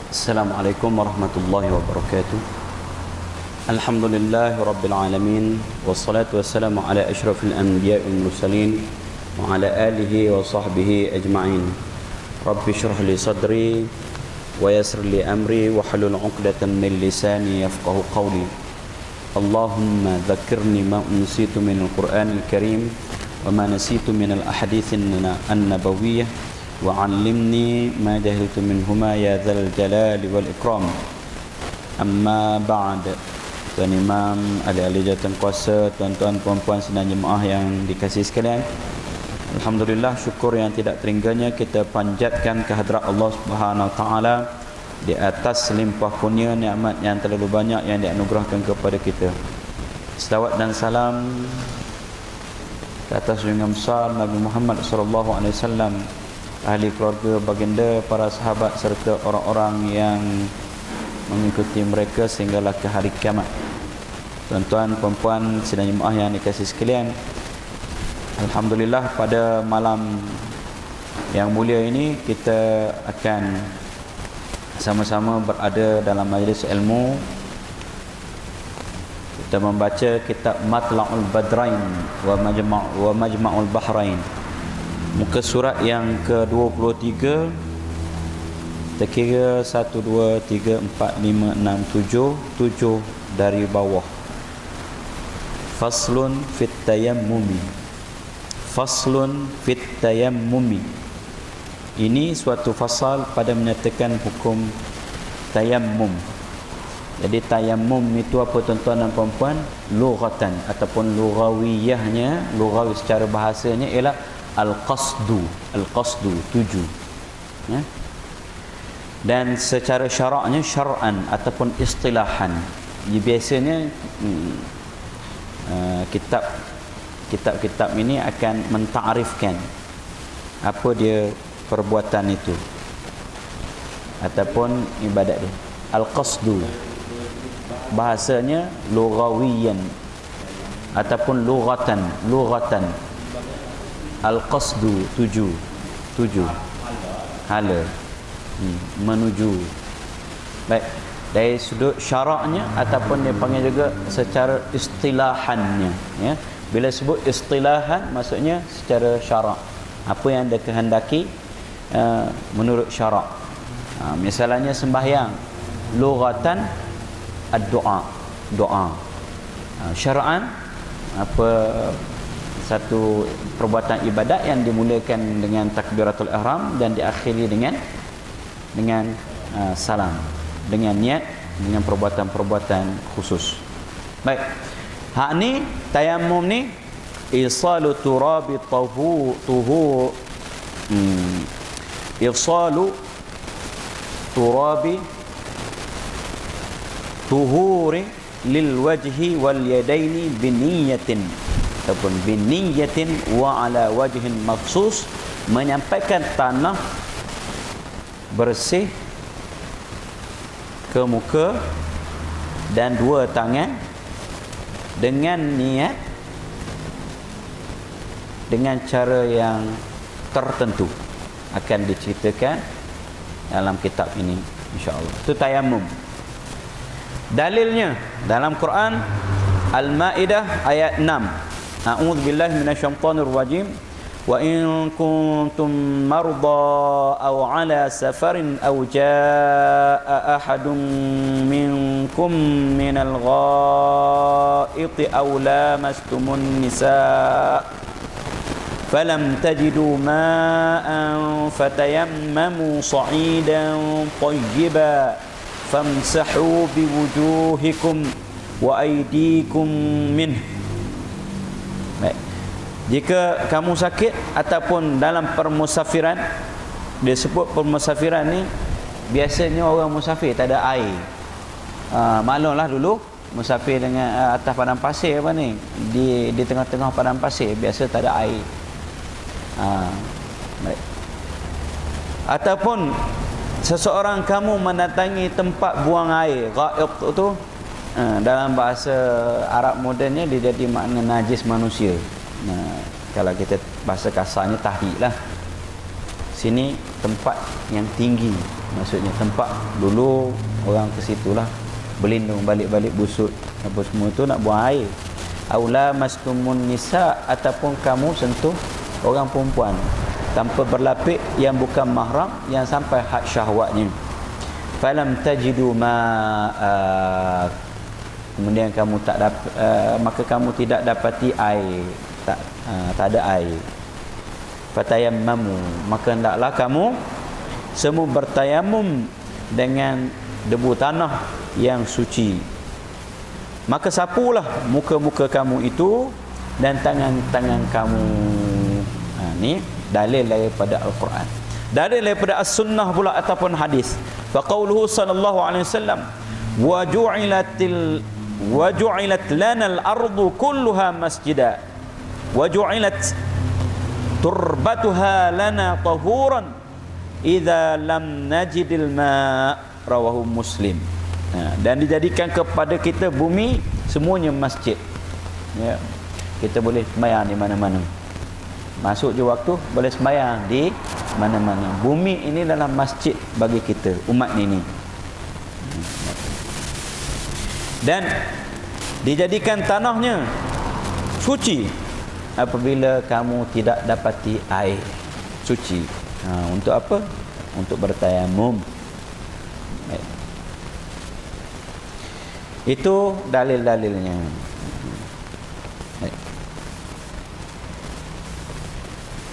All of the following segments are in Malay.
Assalamualaikum warahmatullahi wabarakatuh. Alhamdulillahi rabbil alamin, wassalatu wassalamu ala asyrafil anbiya'i wal mursalin wa ala alihi wa sahbihi ajma'in. Rabbi shrah li sadri wa yassir li amri wa hlul 'uqdatam min lisani yafqahu qawli. Allahumma dhakkirni ma unsitu minal Qur'anil Karim wa ma nasitu minal ahaditsin an-nabawiyyah وعلمني ما جهلت منهما يا ذا الجلال والإكرام. Amma ba'd. Tuan Imam, ahli-ahli jawatan kuasa, tuan-tuan puan-puan sidang jemaah yang dikasihi sekalian, alhamdulillah, syukur yang tidak teringganya kita panjatkan kehadrat Allah Subhanahu wa taala di atas limpah kurnia nikmat yang terlalu banyak yang dianugerahkan kepada kita. Selawat dan salam ke atas junjungan besar Nabi Muhammad sallallahu alaihi wasallam, ahli keluarga baginda, para sahabat serta orang-orang yang mengikuti mereka sehinggalah ke hari kiamat. Tuan-tuan, puan-puan sidang jemaah yang dikasihi sekalian, alhamdulillah pada malam yang mulia ini kita akan sama-sama berada dalam majlis ilmu. Kita membaca kitab Matla'ul Badrain wa Majma'ul Bahrain, muka surat yang ke-23. Kita kira 1, 2, 3, 4, 5, 6, 7 dari bawah. Faslun fit tayammumi. Faslun fit tayammumi. Ini suatu fasal pada menyatakan hukum tayammum. Jadi tayammum itu apa tuan-tuan dan puan-puan? Lughatan ataupun lughawiyahnya, lughawi secara bahasanya ialah al-qasdu, tuju, ya. Dan secara syaraknya syar'an ataupun istilahan. Biasanya kitab-kitab ini akan mentarifkan apa dia perbuatan itu ataupun ibadat dia. Al-qasdu bahasanya lughawiyan ataupun lughatan. Al-qasdu, tuju hala, menuju. Baik, dari sudut syaraknya ataupun dia panggil juga secara istilahannya, ya. Bila sebut istilahan maksudnya secara syarak, apa yang dia kehendaki menurut syarak. Misalnya sembahyang, lughatan ad-du'a, doa. Syara'an apa satu perbuatan ibadat yang dimulakan dengan takbiratul ihram dan diakhiri dengan salam, dengan niat, dengan perbuatan-perbuatan khusus. Baik. Hak ni tayammum ni isalu turabi isalu turabi tuhuri lil wajhi wal yadaini biniyatin ataupun biniyatin wa ala wajhin makhsus, menyampaikan tanah bersih ke muka dan dua tangan dengan niat, dengan cara yang tertentu, akan diceritakan dalam kitab ini insya-Allah. Itu tayammum. Dalilnya dalam Quran Al-Maidah ayat 6. A'udzu billahi minasyaitonir rajim. Wa in kuntum marda aw ala safarin aw jaa'a ahadun minkum minal ghaa'iti aw lamastumun nisaa falam tajidu ma'an fatayammamu sa'idan tayyiban famsahu biwujuhikum wa aydikum minhu. Baik. Jika kamu sakit ataupun dalam permusafiran, dia sebut permusafiran ni biasanya orang musafir tak ada air. Maklumlah dulu musafir dengan atas padang pasir apa ni, di tengah-tengah padang pasir biasa tak ada air. Baik. Ataupun seseorang kamu mendatangi tempat buang air, ghaib tu dalam bahasa Arab modernnya dia jadi makna najis manusia. Kalau kita bahasa kasarnya tahrik lah. Sini tempat yang tinggi. Maksudnya tempat dulu orang ke situlah berlindung, balik-balik busut apa semua tu nak buang air. Aula mastumun nisa, ataupun kamu sentuh orang perempuan tanpa berlapik yang bukan mahram yang sampai had syahwatnya. Falam tajidu ma, kemudian kamu tak dapat, maka kamu tidak dapati air, tak ada air. Fatayammamu, maka hendaklah kamu semua bertayamum dengan debu tanah yang suci. Maka sapulah muka-muka kamu itu dan tangan-tangan kamu. Ni dalil daripada Al-Quran. Dalil daripada As-Sunnah pula ataupun hadis. Fa qauluhu sallallahu alaihi wasallam, wa ju'ilat lana al-ardu kulluha masjida wa ju'ilat turbatuha lana tahuran idza lam najidil ma', rawahu Muslim. Dan dijadikan kepada kita bumi semuanya masjid, ya. Kita boleh sembahyang di mana-mana, masuk je waktu boleh sembahyang di mana-mana. Bumi ini adalah masjid bagi kita umat ini, dan dijadikan tanahnya suci apabila kamu tidak dapati air suci. Untuk apa? Untuk bertayamum. Itu dalil-dalilnya.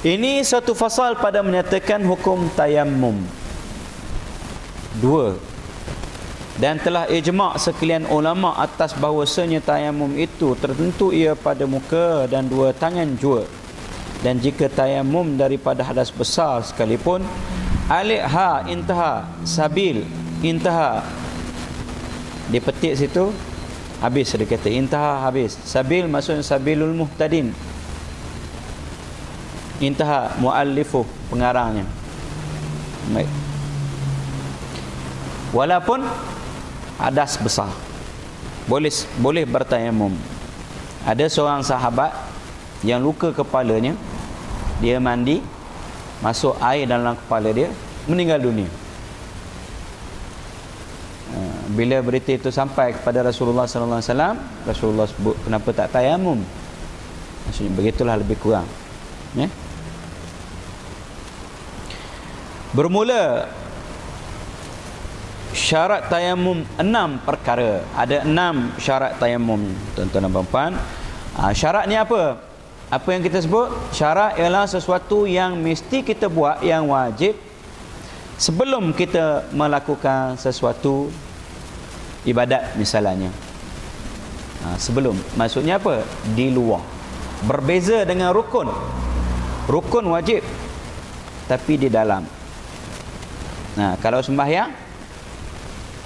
Ini satu fasal pada menyatakan hukum tayammum. 2. Dan telah ijma' sekalian ulama atas bahawasanya tayammum itu tertentu ia pada muka dan 2 tangan jua. Dan jika tayammum daripada hadas besar sekalipun, alif ha intaha, sabil intaha, dipetik situ habis, dia kata intaha habis. Sabil maksudnya sabilul muhtadin, intaha muallifu pengarangnya. Baik. Walaupun hadas besar boleh bertayamum. Ada seorang sahabat yang luka kepalanya, dia mandi, masuk air dalam kepala dia, meninggal dunia. Bila berita itu sampai kepada Rasulullah sallallahu alaihi wasallam, Rasulullah sebut, kenapa tak tayamum? Maksudnya begitulah lebih kurang, ya. Bermula syarat tayamum 6 perkara. Ada 6 syarat tayamum, tuan-tuan dan puan-puan. Syarat ni apa? Apa yang kita sebut? Syarat ialah sesuatu yang mesti kita buat, yang wajib sebelum kita melakukan sesuatu ibadat misalnya. Sebelum, maksudnya apa? Di luar. Berbeza dengan rukun. Rukun wajib, tapi di dalam. Kalau sembahyang,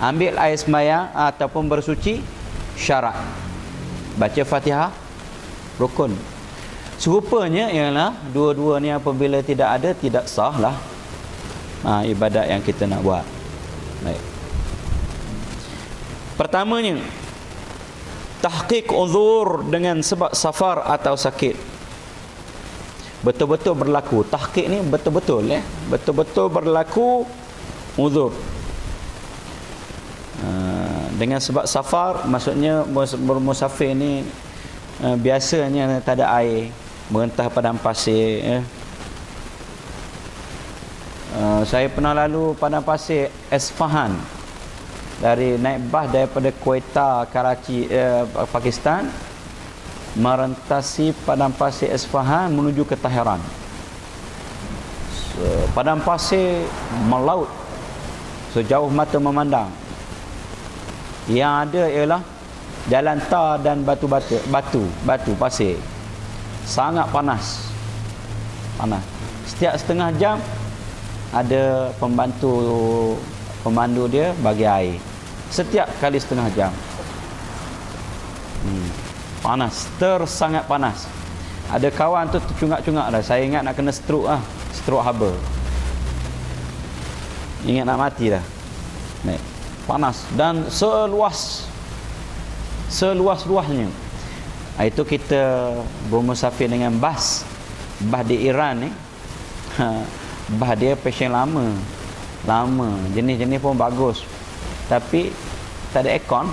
ambil air sembahyang ataupun bersuci, syarat. Baca Fatihah, rukun. Serupanya ialah dua-dua ni apabila tidak ada, tidak sah lah ibadat yang kita nak buat. Baik. Pertamanya, tahqiq uzur dengan sebab safar atau sakit. Betul-betul berlaku. Tahqiq ni betul-betul, ya. Betul-betul berlaku uzur. Dengan sebab safar, maksudnya bermusafir ni biasanya tak ada air, merentah padang pasir, ya. Saya pernah lalu padang pasir Isfahan, dari naik bas daripada Quetta, Karachi, Pakistan, merentasi padang pasir Isfahan menuju ke Tehran. Padang pasir melaut sejauh mata memandang. Yang ada ialah jalan tar dan batu pasir. Sangat panas. Setiap setengah jam ada pemandu dia bagi air. Setiap kali setengah jam. Panas, sangat panas. Ada kawan tu tercungak-cungak dah. Saya ingat nak kena stroke lah. Stroke haba. Ingat nak mati dah. Baik. Panas dan seluas-luasnya. Itu kita bermusafir dengan bas di Iran ni. Bah dia passion lama. Jenis-jenis pun bagus. Tapi tak ada aircon.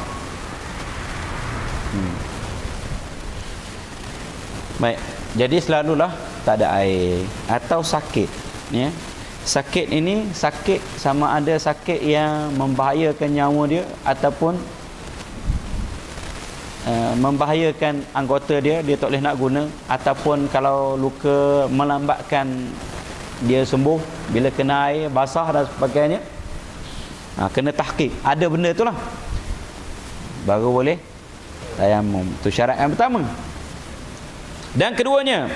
Baik. Jadi selalulah tak ada air atau sakit, ya. Sakit ini sakit sama ada sakit yang membahayakan nyawa dia ataupun membahayakan anggota dia tak boleh nak guna, ataupun kalau luka melambatkan dia sembuh bila kena air basah dan sebagainya. Kena tahqiq, ada benda itulah baru boleh tayamum. Itu syarat yang pertama. Dan keduanya,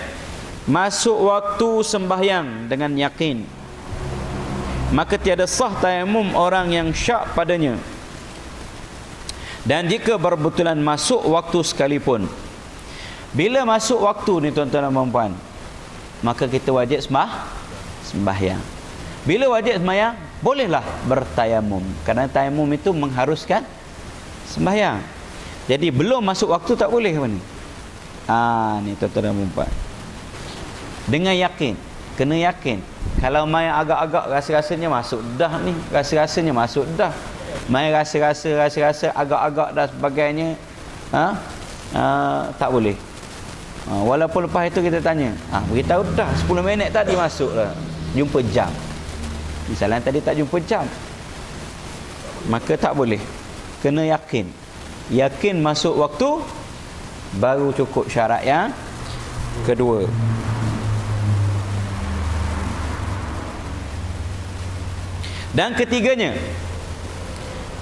masuk waktu sembahyang dengan yakin, maka tiada sah tayamum orang yang syak padanya. Dan jika berbetulan masuk waktu sekalipun, bila masuk waktu ni tuan-tuan dan puan-puan, maka kita wajib sembahyang. Bila wajib sembahyang, bolehlah bertayamum, kerana tayamum itu mengharuskan sembahyang. Jadi belum masuk waktu tak boleh apa ni? Ni tuan-tuan dan puan-puan, dengan yakin, kena yakin. Kalau main agak-agak rasa-rasanya masuk dah ni, rasa-rasanya masuk dah, main rasa-rasa agak-agak dan sebagainya, tak boleh. Walaupun lepas itu kita tanya, beritahu dah 10 minit tadi masuk lah, jumpa jam. Misalnya tadi tak jumpa jam, maka tak boleh. Kena yakin. Yakin masuk waktu, baru cukup syarat yang kedua. Dan ketiganya,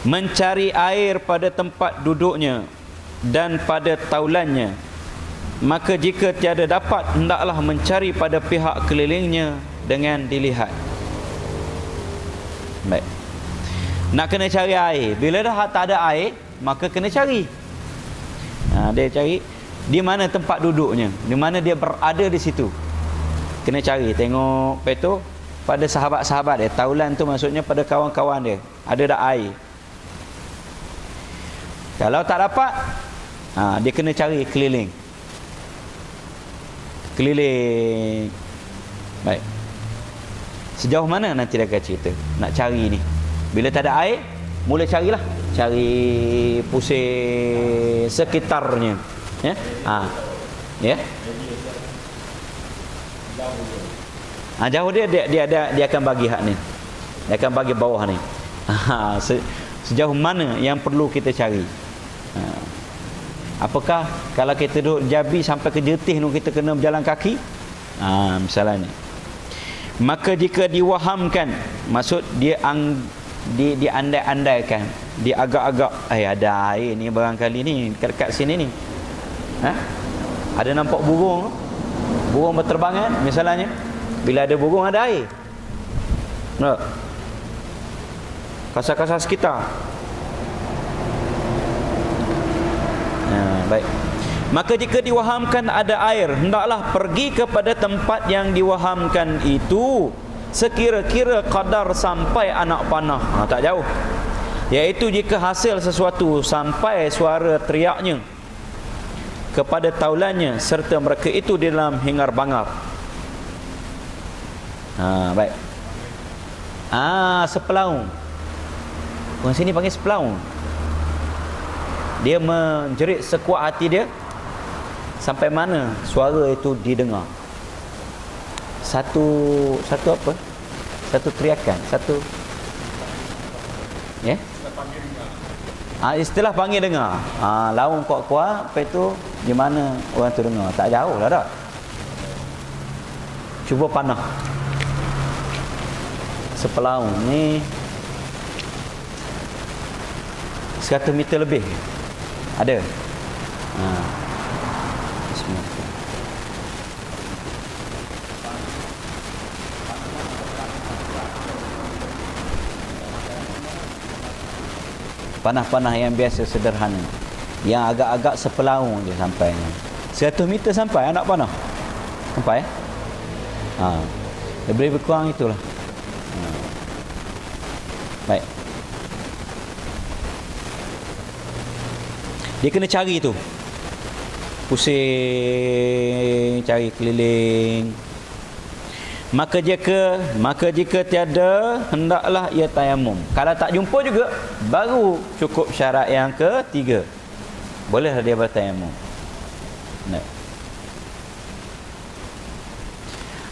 mencari air pada tempat duduknya dan pada taulannya. Maka jika tiada dapat, hendaklah mencari pada pihak kelilingnya dengan dilihat. Baik. Nak kena cari air. Bila dah tak ada air, maka kena cari. Dia cari di mana tempat duduknya, di mana dia berada di situ. Kena cari, tengok peto pada sahabat-sahabat dia. Taulan tu maksudnya pada kawan-kawan dia, ada tak air. Kalau tak dapat, dia kena cari keliling. Baik. Sejauh mana nanti dia akan cerita. Nak cari ni, bila tak ada air, mula carilah. Cari pusing sekitarnya, ya. Jauh dia akan bagi hak ni. Dia akan bagi bawah ni. Sejauh mana yang perlu kita cari. Apakah kalau kita duduk Jabi sampai ke Jetih tu kita kena berjalan kaki? Misalnya. Maka jika diwahamkan, maksud dia diandai-andaikan, dia agak-agak ada air ni barangkali ni dekat sini ni. Ada nampak burung berterbangan misalnya. Bila ada burung ada air. Kasar-kasar sekitar. Baik. Maka jika diwahamkan ada air, hendaklah pergi kepada tempat yang diwahamkan itu sekira-kira kadar sampai anak panah. Tak jauh. Iaitu jika hasil sesuatu sampai suara teriaknya kepada taulannya serta mereka itu di dalam hingar-bangar. Baik. Sepelaung. Orang sini panggil sepelaung. Dia menjerit sekuat hati dia sampai mana suara itu didengar. Satu apa? Satu teriakan, satu istilah panggil dengar. Laung kuat-kuat, lepas tu di mana orang tu dengar? Tak jauh lah dah. Cuba panah. Sepelaung ni 100 meter lebih. Ada. Bismillah. Panah-panah yang biasa sederhana, yang agak-agak sepelaung je sampainya. 100 meter sampai anak panah. Sampai lebih kurang itulah. Baik. Dia kena cari tu. Pusing, cari keliling. Maka jika tiada, hendaklah ia tayamum. Kalau tak jumpa juga, baru cukup syarat yang ketiga, bolehlah dia bertayamum.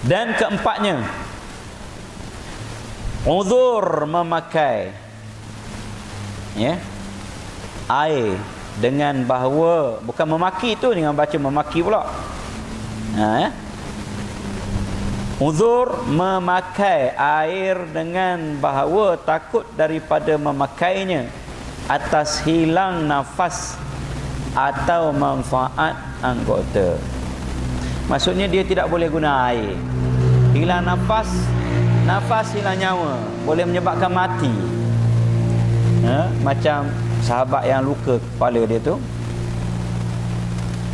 Dan keempatnya, uzur memakai air dengan bahawa, bukan memaki tu dengan baca memaki pula. Uzur memakai air dengan bahawa takut daripada memakainya atas hilang nafas atau manfaat anggota. Maksudnya dia tidak boleh guna air. Hilang nafas hilang nyawa, boleh menyebabkan mati. Macam sahabat yang luka kepala dia tu,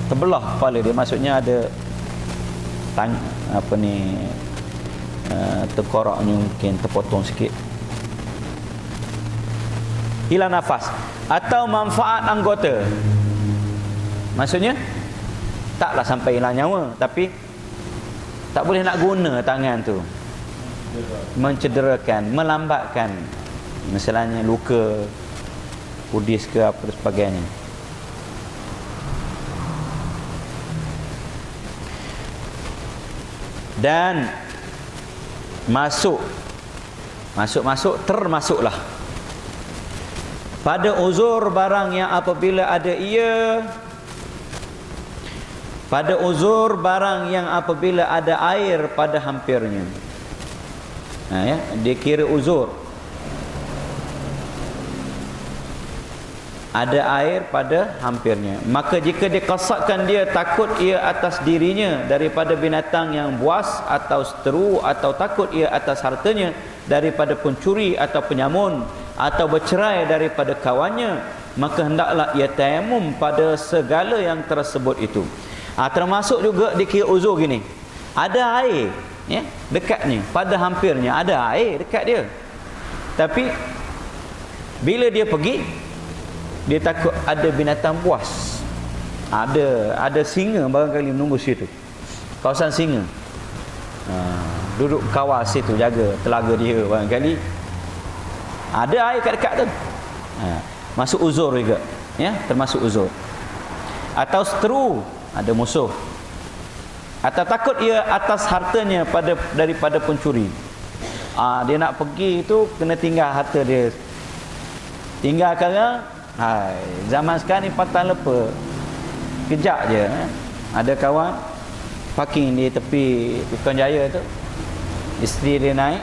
terbelah kepala dia, maksudnya ada tengkoraknya mungkin terpotong sikit, hilang nafas atau manfaat anggota. Maksudnya taklah sampai hilang nyawa, tapi tak boleh nak guna tangan tu, mencederakan, melambatkan, misalnya luka kudis ke apa sebagainya. Dan termasuklah pada uzur barang yang apabila ada ia, pada uzur barang yang apabila ada air pada hampirnya. Dia kira uzur, ada air pada hampirnya. Maka jika dikasatkan dia takut ia atas dirinya daripada binatang yang buas atau seteru, atau takut ia atas hartanya daripada pencuri atau penyamun, atau bercerai daripada kawannya, maka hendaklah ia tayamum pada segala yang tersebut itu. Termasuk juga dikira uzur gini, ada air dekatnya, pada hampirnya ada air dekat dia, tapi bila dia pergi, dia takut ada binatang buas, ada singa barangkali menunggu situ, kawasan singa, duduk kawal situ, jaga telaga dia, barangkali ada air kat dekat tu, masuk uzur juga, termasuk uzur. Atau seteru, ada musuh, atau takut ia atas hartanya daripada pencuri. Dia nak pergi tu, kena tinggal harta dia, tinggal sekarang. Zaman sekarang ni patah lepa, kejap je. Ada kawan parking di tepi Bukan Jaya tu, isteri dia naik,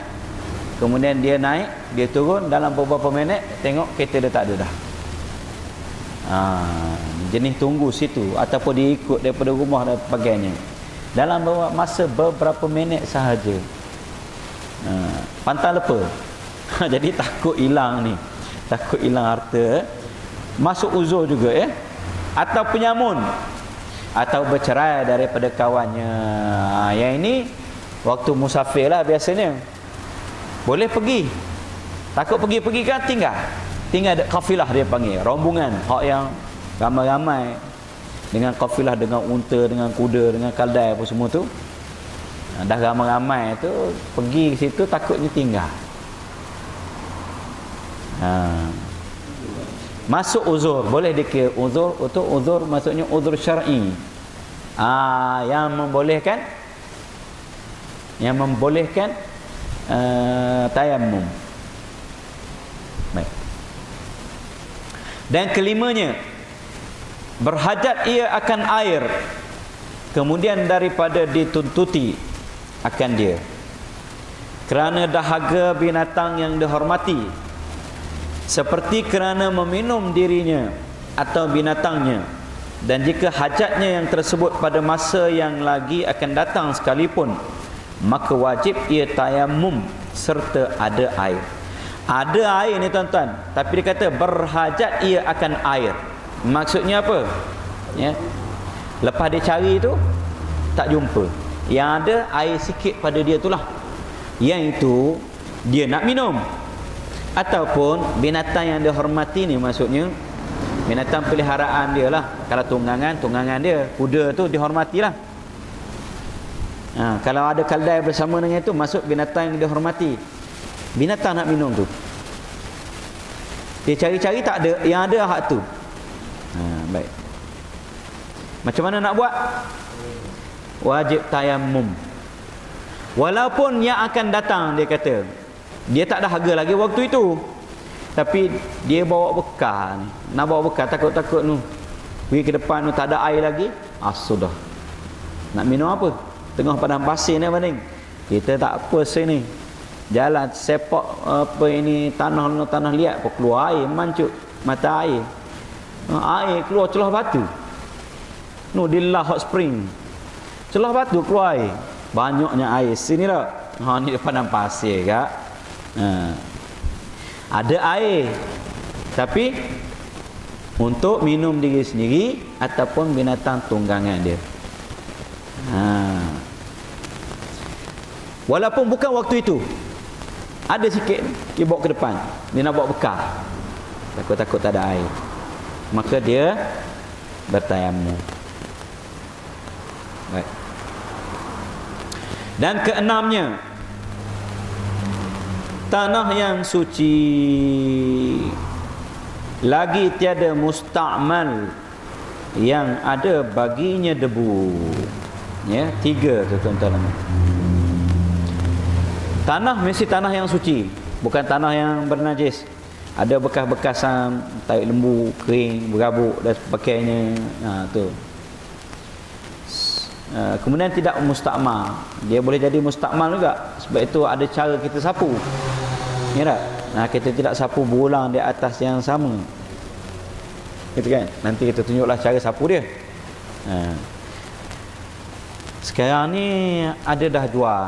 kemudian dia naik, dia turun, dalam beberapa minit tengok kereta dia tak ada dah. Jenis tunggu situ, ataupun dia ikut daripada rumah dan sebagainya, dalam masa beberapa minit sahaja. Pantang lepa. Jadi takut hilang ni, takut hilang harta, masuk uzur juga, atau penyamun, atau bercerai daripada kawannya. Yang ini waktu musafir lah biasanya, boleh pergi, takut pergi kan tinggal kafilah, dia panggil rombongan, hak yang ramai-ramai, dengan kafilah, dengan unta, dengan kuda, dengan kaldai apa semua tu. Dah ramai-ramai tu pergi ke situ, takutnya tinggal. Masuk uzur, boleh dikira uzur. Untuk uzur maksudnya uzur syar'i, yang membolehkan tayamum. Baik. Dan kelimanya, berhajat ia akan air, kemudian daripada dituntuti akan dia, kerana dahaga binatang yang dihormati, seperti kerana meminum dirinya atau binatangnya. Dan jika hajatnya yang tersebut pada masa yang lagi akan datang sekalipun, maka wajib ia tayamum serta ada air. Ada air ni tuan-tuan, tapi dia kata berhajat ia akan air. Maksudnya apa? Lepas dia cari tu tak jumpa, yang ada air sikit pada dia itulah, yang itu dia nak minum. Ataupun binatang yang dihormati ni, maksudnya binatang peliharaan dia lah. Kalau tunggangan dia, kuda tu dihormatilah. Kalau ada kaldai bersama dengan itu, masuk binatang yang dihormati. Binatang nak minum tu, dia cari-cari tak ada, yang ada hak tu. Baik. Macam mana nak buat? Wajib tayammum. Walaupun yang akan datang, dia kata dia tak ada harga lagi waktu itu, tapi dia bawa bekal ni. Nak bawa bekal, takut-takut tu pergi ke depan tu tak ada air lagi. Sudah. Nak minum apa? Tengah padang pasir ni banding. Kita tak apa sini. Jalan sepak apa ini, tanah liat apa keluar air, mancut mata air. Air keluar celah batu. Dillah hot spring. Celah batu keluar air. Banyaknya air sini lah. Ni padang pasir kak. Ada air, tapi untuk minum diri sendiri ataupun binatang tunggangan dia. Walaupun bukan waktu itu, ada sikit dia bawa ke depan, dia nak bawa bekal, takut-takut tak ada air, maka dia bertayammum. Baik. Dan keenamnya, tanah yang suci lagi tiada musta'mal yang ada baginya debu. Ya, 3 tu tuan-tuan. Tanah mesti tanah yang suci, bukan tanah yang bernajis. Ada bekas-bekasan tahi lembu kering, berabuk dan sebagainya. Tu. Kemudian tidak mustakmal. Dia boleh jadi mustakmal juga. Sebab itu ada cara kita sapu. Ya tak? Kita tidak sapu berulang di atas yang sama. Gitu kan? Nanti kita tunjuklah cara sapu dia. Sekarang ni ada dah jual.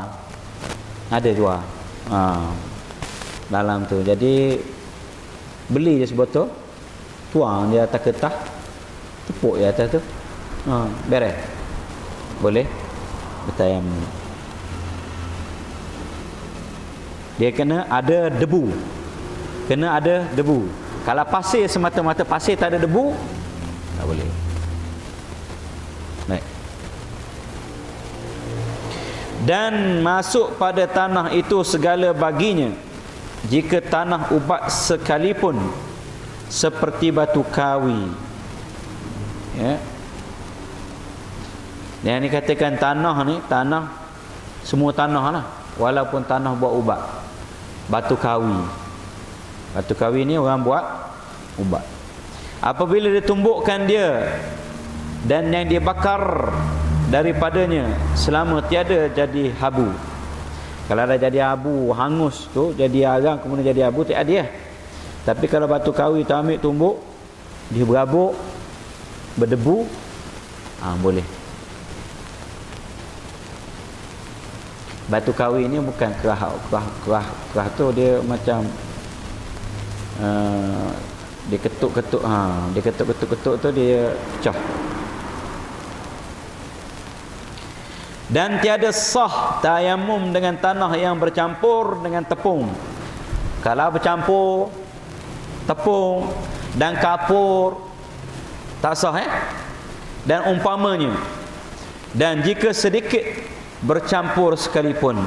Ada jual. Dalam tu. Jadi beli je sebotol, tuang di atas kertas, tepuk di atas tu. Beres. Boleh bertayammum. Dia kena ada debu. Kena ada debu. Kalau pasir semata-mata pasir tak ada debu, tak boleh. Baik. Dan masuk pada tanah itu segala baginya, jika tanah ubat sekalipun, seperti batu kawi. Ya. Yang dikatakan tanah ni, tanah semua tanah lah, walaupun tanah buat ubat. Batu kawi. Batu kawi ni orang buat ubat. Apabila ditumbukkan dia dan yang dia bakar daripadanya selama tiada jadi habu. Kalau ada jadi abu hangus tu, jadi arang kemudian jadi abu, tak ada. Tapi kalau batu kawi tu ambil tumbuk, dia berabuk, berdebu, boleh. Batu kawi ni bukan kerah tu dia macam dia ketuk-ketuk, dia ketuk-ketuk tu dia pecah. Dan tiada sah tayammum dengan tanah yang bercampur dengan tepung. Kalau bercampur tepung dan kapur, tak sah. Dan umpamanya, dan jika sedikit bercampur sekalipun,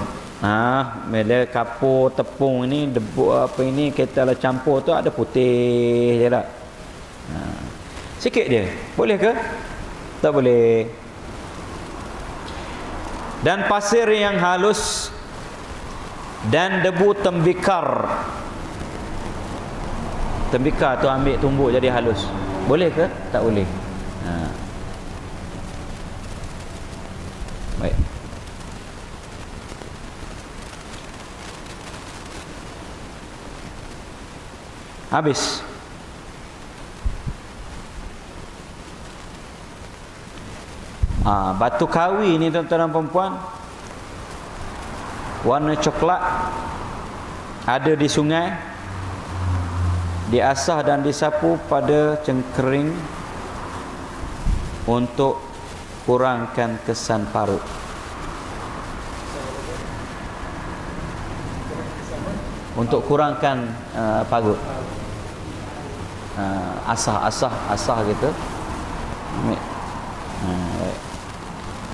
bila kapur tepung ini debu apa ini kita lah campur tu ada putih je tak, sikit dia, boleh ke? Tak boleh. Dan pasir yang halus dan debu tembikar. Tembikar tu ambil tumbuk jadi halus, boleh ke? Tak boleh. Baik. Habis. Batu kawi ni tuan-tuan dan perempuan, warna coklat, ada di sungai, diasah dan disapu pada cengkering untuk kurangkan kesan parut. Untuk kurangkan parut. Asah gitu.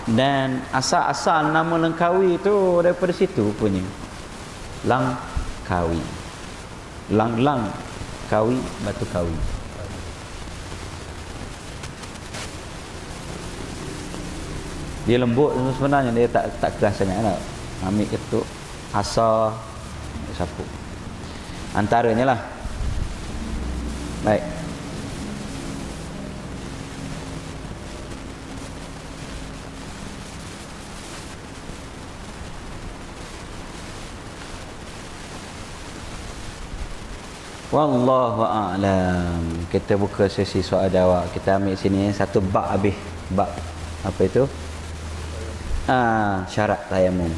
Dan asal-asal nama Langkawi tu daripada situ punya. Langkawi. Lang kawi, batu kawi. Dia lembut sebenarnya, dia tak keras sangat lah. Ambil ketuk, asar, sapu. Antaranya lah. Baik. Wallahu a'lam. Kita buka sesi soal jawab. Kita ambil sini satu bab habis. Bab apa itu? Syarat tayamum.